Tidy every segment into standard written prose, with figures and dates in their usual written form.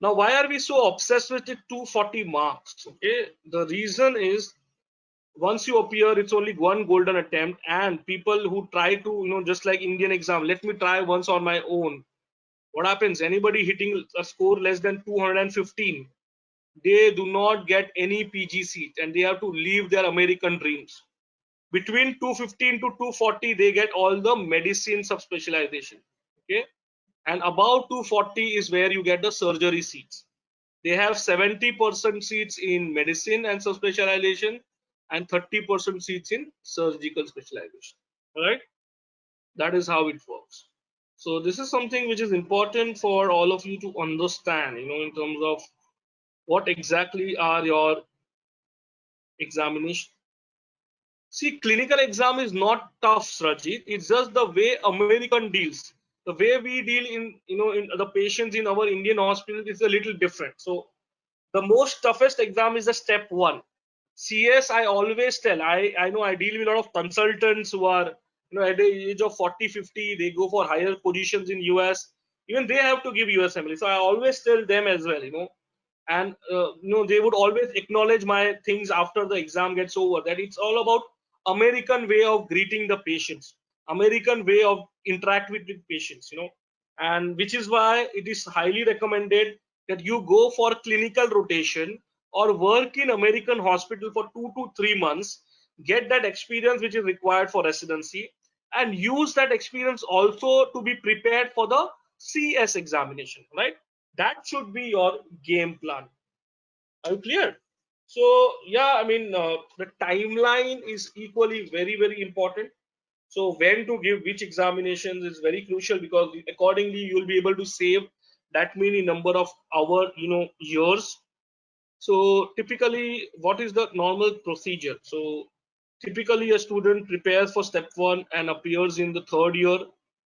Now, why are we so obsessed with the 240 marks? Okay, the reason is once you appear, it's only one golden attempt, and people who try to, just like Indian exam, let me try once on my own. What happens? Anybody hitting a score less than 215, they do not get any PG seat, and they have to leave their American dreams. Between 215 to 240, they get all the medicine subspecialization. Okay, and above 240 is where you get the surgery seats. They have 70% seats in medicine and subspecialization, and 30% seats in surgical specialization. All right, that is how it works. So this is something which is important for all of you to understand, in terms of what exactly are your examination. See, clinical exam is not tough, Rajit. It's just the way American deals. The way we deal in the patients in our Indian hospital is a little different. So the most toughest exam is the step one. CS, I always tell, I know I deal with a lot of consultants who are, at the age of 40, 50, they go for higher positions in US. Even they have to give USMLE. So I always tell them as well, and they would always acknowledge my things after the exam gets over, that it's all about American way of greeting the patients, American way of interact with patients, and which is why it is highly recommended that you go for clinical rotation or work in American hospital for 2 to 3 months, get that experience which is required for residency, and use that experience also to be prepared for the CS examination, right? That should be your game plan. Are you clear? So yeah, I mean, the timeline is equally very, very important. So when to give which examinations is very crucial, because accordingly you will be able to save that many number of hour, years. So typically, what is the normal procedure? So typically, a student prepares for step one and appears in the third year,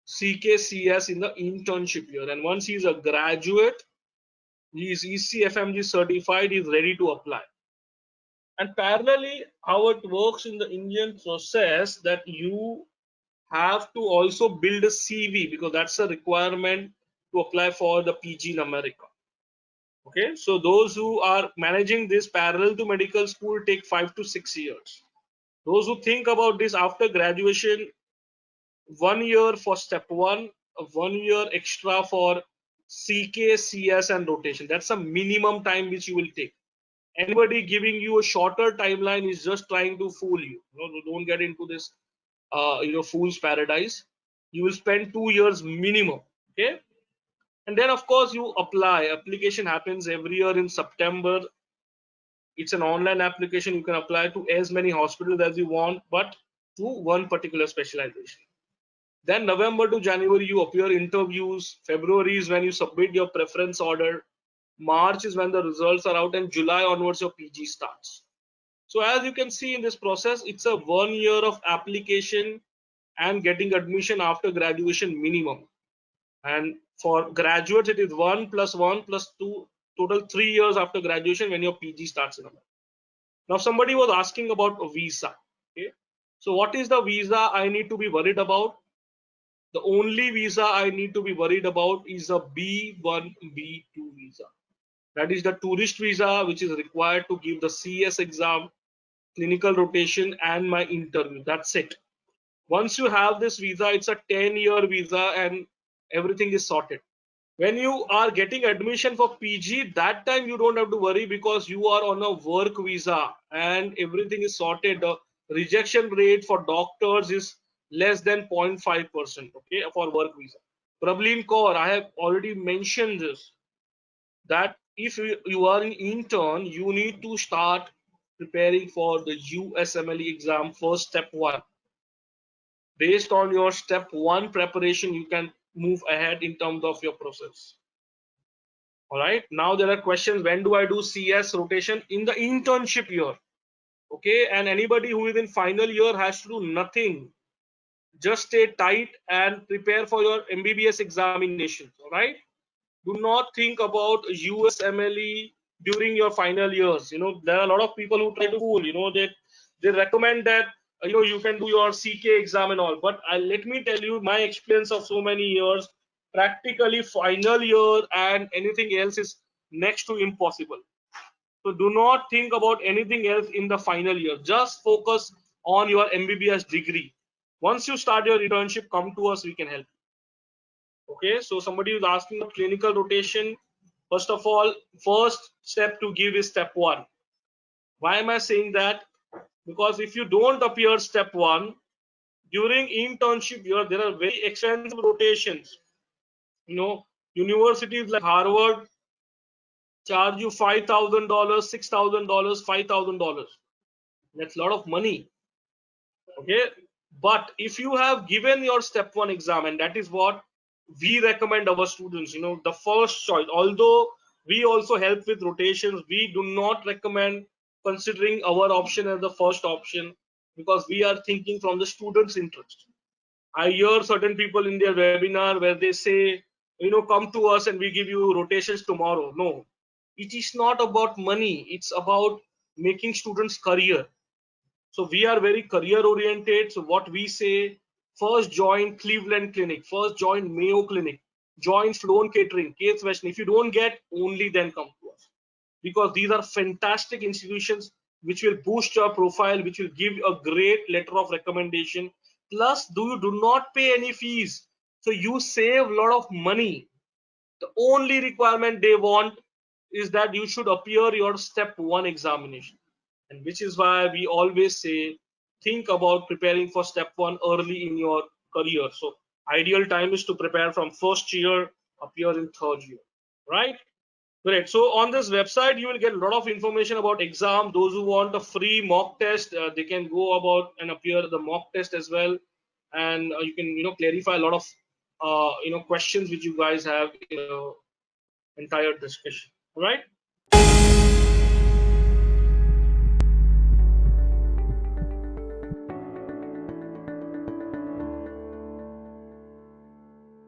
CKCS in the internship year, and once he is a graduate, he is ECFMG certified, he is ready to apply. And parallelly, how it works in the Indian process, that you have to also build a CV, because that's a requirement to apply for the PG in America. Okay, so those who are managing this parallel to medical school take 5 to 6 years. Those who think about this after graduation, 1 year for step one, 1 year extra for CK, CS, and rotation. That's a minimum time which you will take. Anybody giving you a shorter timeline is just trying to fool you. Don't get into this, fool's paradise. You will spend 2 years minimum. Okay, and then of course you apply. Application happens every year in September. It's an online application. You can apply to as many hospitals as you want, but to one particular specialization. Then November to January, you appear interviews. February is when you submit your preference order. March is when the results are out, and July onwards your PG starts. So as you can see in this process, it's a 1 year of application and getting admission after graduation minimum. And for graduates, it is 1 plus 1 plus 2, total 3 years after graduation when your PG starts in America. Now somebody was asking about a visa. Okay, so what is the visa I need to be worried about? The only visa I need to be worried about is a B1, B2 visa. That is the tourist visa, which is required to give the CS exam, clinical rotation, and my interview. That's it. Once you have this visa, it's a 10-year visa and everything is sorted. When you are getting admission for PG, that time you don't have to worry, because you are on a work visa and everything is sorted. The rejection rate for doctors is less than 0.5%, okay, for work visa. Probably in core, I have already mentioned this, that if you are an intern, you need to start preparing for the USMLE exam first, step one. Based on your step one preparation, you can move ahead in terms of your process. All right, now there are questions: when do I do CS rotation? In the internship year. Okay, and anybody who is in final year has to do nothing. Just stay tight and prepare for your MBBS examinations. All right, do not think about USMLE during your final years. There are a lot of people who try to fool. They recommend that you can do your CK exam and all, but let me tell you my experience of so many years. Practically final year and anything else is next to impossible. So do not think about anything else in the final year. Just focus on your MBBS degree. Once you start your internship, come to us, we can help. Okay, so somebody is asking about clinical rotation. First of all, first step to give is step one. Why am I saying that? Because if you don't appear step one, during internship year, there are very expensive rotations. You know, universities like Harvard charge you $5,000, $6,000, $5,000. That's a lot of money. Okay, but if you have given your step one exam, and that is what we recommend our students, the first choice, although we also help with rotations, we do not recommend considering our option as the first option, because we are thinking from the student's interest. I hear certain people in their webinar where they say, come to us and we give you rotations tomorrow. No, it is not about money, it's about making students career. So we are very career oriented. So what we say, first join Cleveland Clinic, first join Mayo Clinic, join Sloan Catering, Case Western. If you don't get, only then come to us, because these are fantastic institutions which will boost your profile, which will give a great letter of recommendation. Plus, you do not pay any fees, so you save a lot of money. The only requirement they want is that you should appear your step one examination, and which is why we always say think about preparing for step one early in your career. So ideal time is to prepare from first year, appear in third year, right? Great. So on this website, you will get a lot of information about exam. Those who want a free mock test, they can go about and appear the mock test as well, and you can clarify a lot of questions which you guys have in the entire discussion. All right.